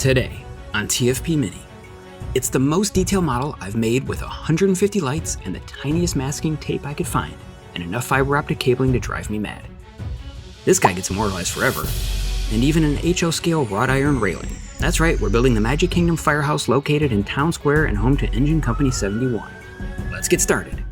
Today on TFPmini, it's the most detailed model I've made with 150 lights and the tiniest masking tape I could find, and enough fiber optic cabling to drive me mad. This guy gets immortalized forever, and even an HO scale wrought iron railing. That's right, we're building the Magic Kingdom firehouse located in Town Square and home to Engine Company 71. Let's get started.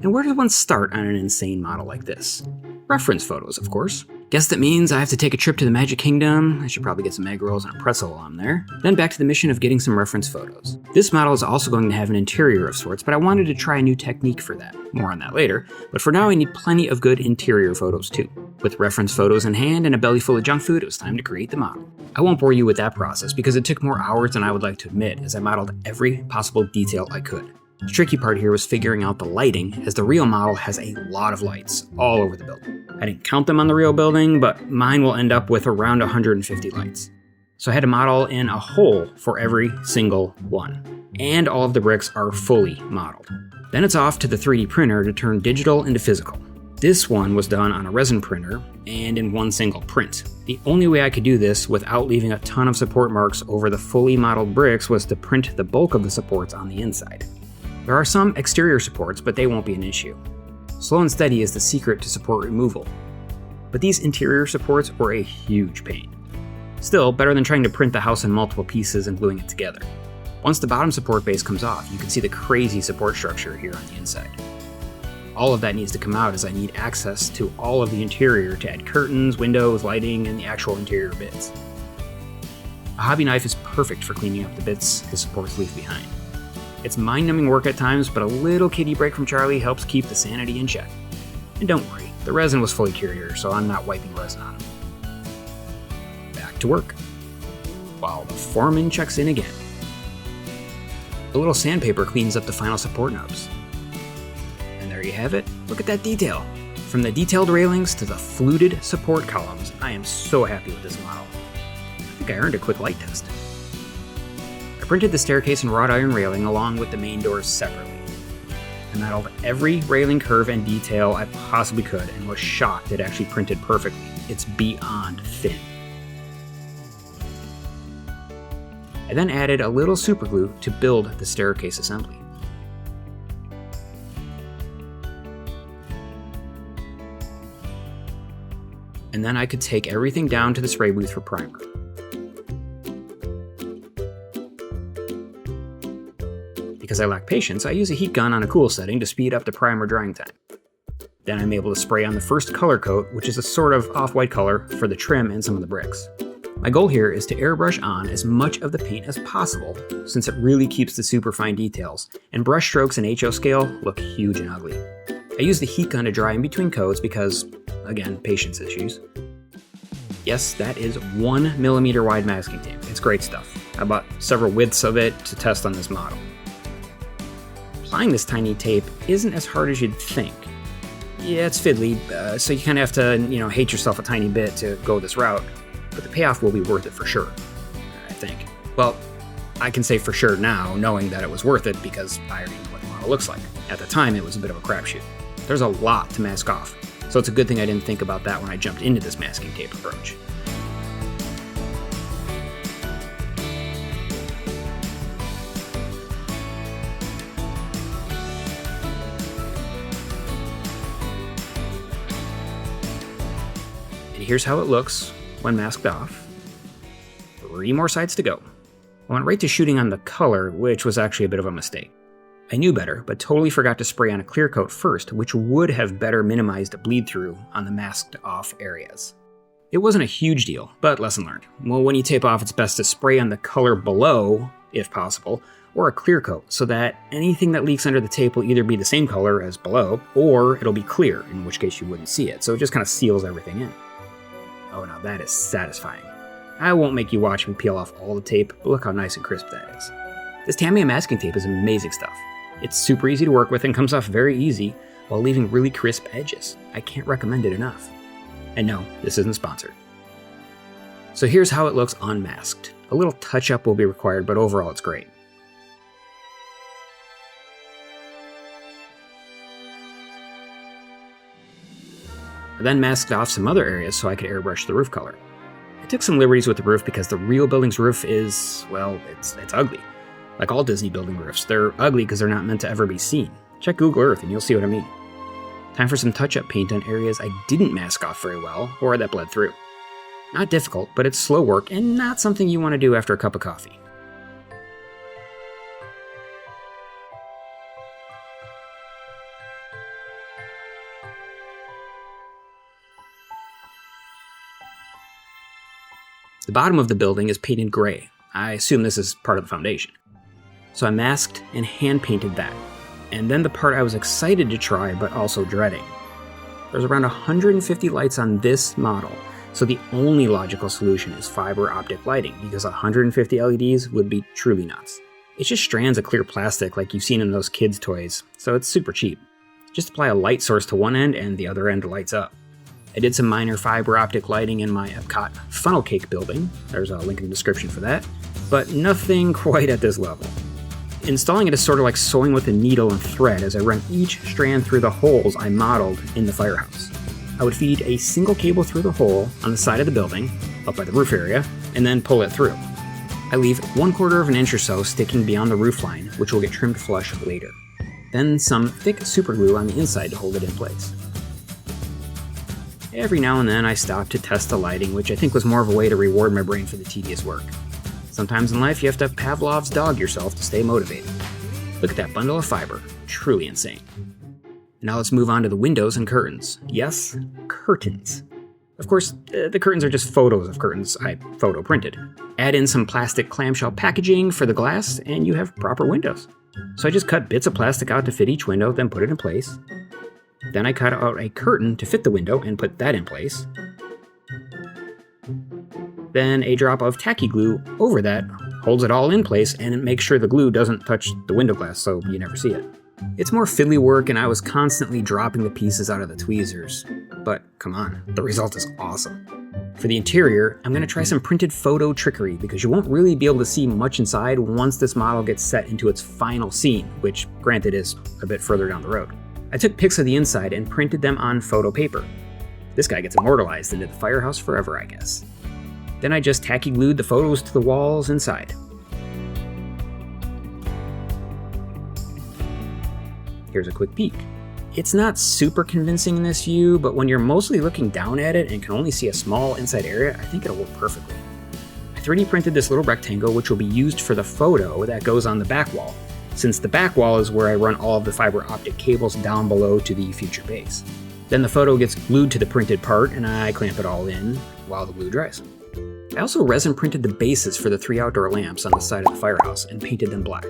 And where does one start on an insane model like this? Reference photos, of course. Guess that means I have to take a trip to the Magic Kingdom. I should probably get some egg rolls and a pretzel while I'm there. Then back to the mission of getting some reference photos. This model is also going to have an interior of sorts, but I wanted to try a new technique for that. More on that later. But for now, I need plenty of good interior photos too. With reference photos in hand and a belly full of junk food, it was time to create the model. I won't bore you with that process because it took more hours than I would like to admit, as I modeled every possible detail I could. The tricky part here was figuring out the lighting, as the real model has a lot of lights all over the building. I didn't count them on the real building, but mine will end up with around 150 lights. So I had to model in a hole for every single one. And all of the bricks are fully modeled. Then it's off to the 3D printer to turn digital into physical. This one was done on a resin printer and in one single print. The only way I could do this without leaving a ton of support marks over the fully modeled bricks was to print the bulk of the supports on the inside. There are some exterior supports, but they won't be an issue. Slow and steady is the secret to support removal. But these interior supports were a huge pain. Still, better than trying to print the house in multiple pieces and gluing it together. Once the bottom support base comes off, you can see the crazy support structure here on the inside. All of that needs to come out as I need access to all of the interior to add curtains, windows, lighting, and the actual interior bits. A hobby knife is perfect for cleaning up the bits the supports leave behind. It's mind-numbing work at times, but a little kitty break from Charlie helps keep the sanity in check. And don't worry, the resin was fully cured here, so I'm not wiping resin on him. Back to work. While the foreman checks in again. A little sandpaper cleans up the final support nubs. And there you have it. Look at that detail. From the detailed railings to the fluted support columns, I am so happy with this model. I think I earned a quick light test. I printed the staircase and wrought iron railing along with the main doors separately. I modeled every railing curve and detail I possibly could and was shocked it actually printed perfectly. It's beyond thin. I then added a little superglue to build the staircase assembly. And then I could take everything down to the spray booth for primer. Because I lack patience, I use a heat gun on a cool setting to speed up the primer drying time. Then I'm able to spray on the first color coat, which is a sort of off-white color for the trim and some of the bricks. My goal here is to airbrush on as much of the paint as possible, since it really keeps the super fine details, and brush strokes in HO scale look huge and ugly. I use the heat gun to dry in between coats because, again, patience issues. Yes, that is 1mm wide masking tape. It's great stuff. I bought several widths of it to test on this model. Applying this tiny tape isn't as hard as you'd think. Yeah, it's fiddly, so you kind of have to, hate yourself a tiny bit to go this route, but the payoff will be worth it for sure, I think. Well, I can say for sure now, knowing that it was worth it because I already know what the model looks like. At the time, it was a bit of a crapshoot. There's a lot to mask off, so it's a good thing I didn't think about that when I jumped into this masking tape approach. Here's how it looks when masked off. 3 more sides to go. I went right to shooting on the color, which was actually a bit of a mistake. I knew better, but totally forgot to spray on a clear coat first, which would have better minimized bleed through on the masked off areas. It wasn't a huge deal, but lesson learned. Well, when you tape off, it's best to spray on the color below, if possible, or a clear coat, so that anything that leaks under the tape will either be the same color as below, or it'll be clear, in which case you wouldn't see it, so it just kind of seals everything in. Oh, now that is satisfying. I won't make you watch me peel off all the tape, but look how nice and crisp that is. This Tamiya masking tape is amazing stuff. It's super easy to work with and comes off very easy while leaving really crisp edges. I can't recommend it enough. And no, this isn't sponsored. So here's how it looks unmasked. A little touch-up will be required, but overall it's great. I then masked off some other areas so I could airbrush the roof color. I took some liberties with the roof because the real building's roof is, well, it's ugly. Like all Disney building roofs, they're ugly because they're not meant to ever be seen. Check Google Earth and you'll see what I mean. Time for some touch-up paint on areas I didn't mask off very well, or that bled through. Not difficult, but it's slow work and not something you want to do after a cup of coffee. The bottom of the building is painted gray. I assume this is part of the foundation. So I masked and hand-painted that. And then the part I was excited to try, but also dreading. There's around 150 lights on this model, so the only logical solution is fiber optic lighting, because 150 LEDs would be truly nuts. It's just strands of clear plastic like you've seen in those kids' toys, so it's super cheap. Just apply a light source to one end and the other end lights up. I did some minor fiber optic lighting in my Epcot funnel cake building, there's a link in the description for that, but nothing quite at this level. Installing it is sort of like sewing with a needle and thread as I run each strand through the holes I modeled in the firehouse. I would feed a single cable through the hole on the side of the building, up by the roof area, and then pull it through. I leave 1/4 of an inch or so sticking beyond the roof line, which will get trimmed flush later. Then some thick super glue on the inside to hold it in place. Every now and then I stop to test the lighting, which I think was more of a way to reward my brain for the tedious work. Sometimes in life you have to Pavlov's dog yourself to stay motivated. Look at that bundle of fiber, truly insane. Now let's move on to the windows and curtains. Yes, curtains. Of course, the curtains are just photos of curtains I photo printed. Add in some plastic clamshell packaging for the glass and you have proper windows. So I just cut bits of plastic out to fit each window, then put it in place. Then I cut out a curtain to fit the window and put that in place. Then a drop of tacky glue over that holds it all in place and it makes sure the glue doesn't touch the window glass so you never see it. It's more fiddly work and I was constantly dropping the pieces out of the tweezers. But come on, the result is awesome. For the interior, I'm going to try some printed photo trickery because you won't really be able to see much inside once this model gets set into its final scene, which granted is a bit further down the road. I took pics of the inside and printed them on photo paper. This guy gets immortalized into the firehouse forever, I guess. Then I just tacky glued the photos to the walls inside. Here's a quick peek. It's not super convincing in this view, but when you're mostly looking down at it and can only see a small inside area, I think it'll work perfectly. I 3D printed this little rectangle which will be used for the photo that goes on the back wall, since the back wall is where I run all of the fiber optic cables down below to the future base. Then the photo gets glued to the printed part and I clamp it all in while the glue dries. I also resin printed the bases for the 3 outdoor lamps on the side of the firehouse and painted them black.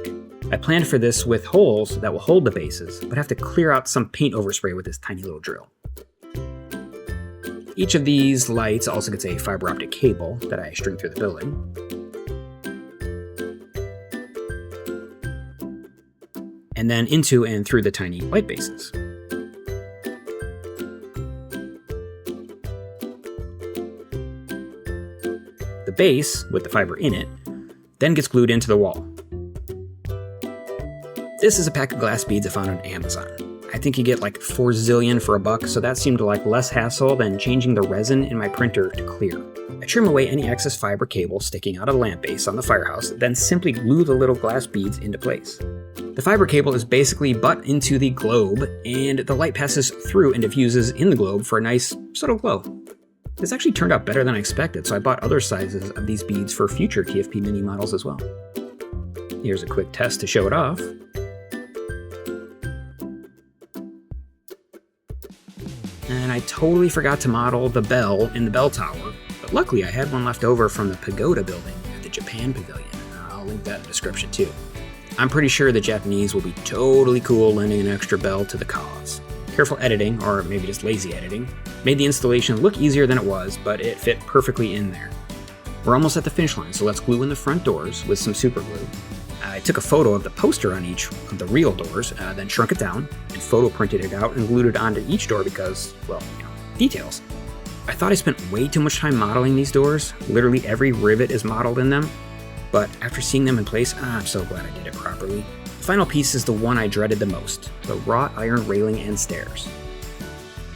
I planned for this with holes that will hold the bases, but have to clear out some paint overspray with this tiny little drill. Each of these lights also gets a fiber optic cable that I string through the building. And then into and through the tiny light bases. The base, with the fiber in it, then gets glued into the wall. This is a pack of glass beads I found on Amazon. I think you get like 4 zillion for $1, so that seemed like less hassle than changing the resin in my printer to clear. I trim away any excess fiber cable sticking out of the lamp base on the firehouse, then simply glue the little glass beads into place. The fiber cable is basically butt into the globe, and the light passes through and diffuses in the globe for a nice, subtle glow. This actually turned out better than I expected, so I bought other sizes of these beads for future TFPmini models as well. Here's a quick test to show it off. And I totally forgot to model the bell in the bell tower, but luckily I had one left over from the pagoda building at the Japan Pavilion. I'll link that in the description too. I'm pretty sure the Japanese will be totally cool lending an extra bell to the cause. Careful editing, or maybe just lazy editing, made the installation look easier than it was, but it fit perfectly in there. We're almost at the finish line, so let's glue in the front doors with some super glue. I took a photo of the poster on each of the real doors, then shrunk it down and photo printed it out and glued it onto each door because, well, details. I thought I spent way too much time modeling these doors. Literally every rivet is modeled in them. But after seeing them in place, I'm so glad I did it properly. The final piece is the one I dreaded the most, the wrought iron railing and stairs.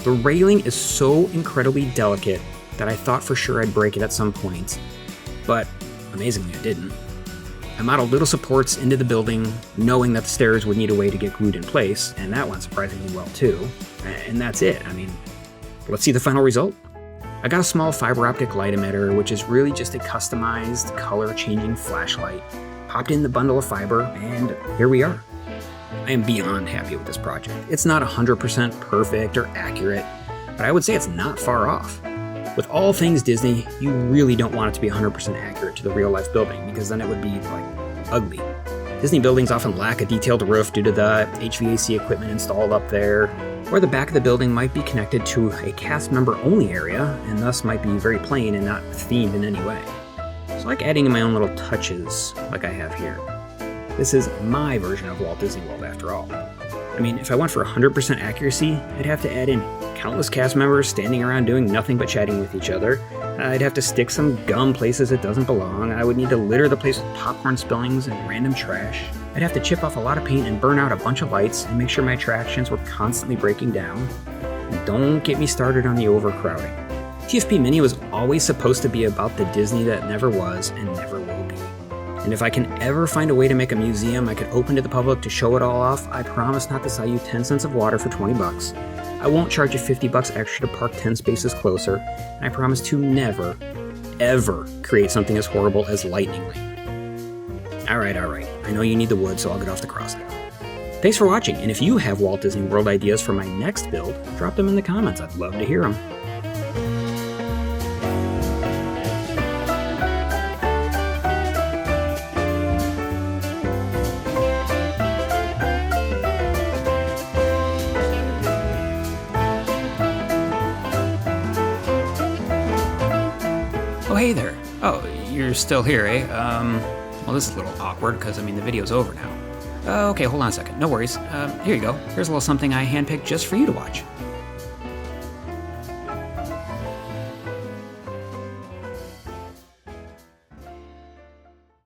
The railing is so incredibly delicate that I thought for sure I'd break it at some point, but amazingly I didn't. I modeled little supports into the building, knowing that the stairs would need a way to get glued in place, and that went surprisingly well too. And that's it. I mean, let's see the final result. I got a small fiber optic light emitter, which is really just a customized color-changing flashlight. Popped in the bundle of fiber, and here we are. I am beyond happy with this project. It's not 100% perfect or accurate, but I would say it's not far off. With all things Disney, you really don't want it to be 100% accurate to the real-life building, because then it would be, ugly. Disney buildings often lack a detailed roof due to the HVAC equipment installed up there, or the back of the building might be connected to a cast member only area, and thus might be very plain and not themed in any way. So I like adding in my own little touches, like I have here. This is my version of Walt Disney World after all. I mean, if I went for 100% accuracy, I'd have to add in countless cast members standing around doing nothing but chatting with each other. I'd have to stick some gum places it doesn't belong. I would need to litter the place with popcorn spillings and random trash. I'd have to chip off a lot of paint and burn out a bunch of lights and make sure my attractions were constantly breaking down. And don't get me started on the overcrowding. TFPmini was always supposed to be about the Disney that never was and never will be. And if I can ever find a way to make a museum I could open to the public to show it all off, I promise not to sell you 10 cents of water for 20 bucks. I won't charge you 50 bucks extra to park 10 spaces closer, and I promise to never, ever create something as horrible as Lightning Lane. Alright, I know you need the wood, so I'll get off the cross now. Thanks for watching, and if you have Walt Disney World ideas for my next build, drop them in the comments, I'd love to hear them. Oh, hey there. Oh, you're still here, eh? Well, this is a little awkward because, the video's over now. Okay, hold on a second. No worries. Here you go. Here's a little something I handpicked just for you to watch.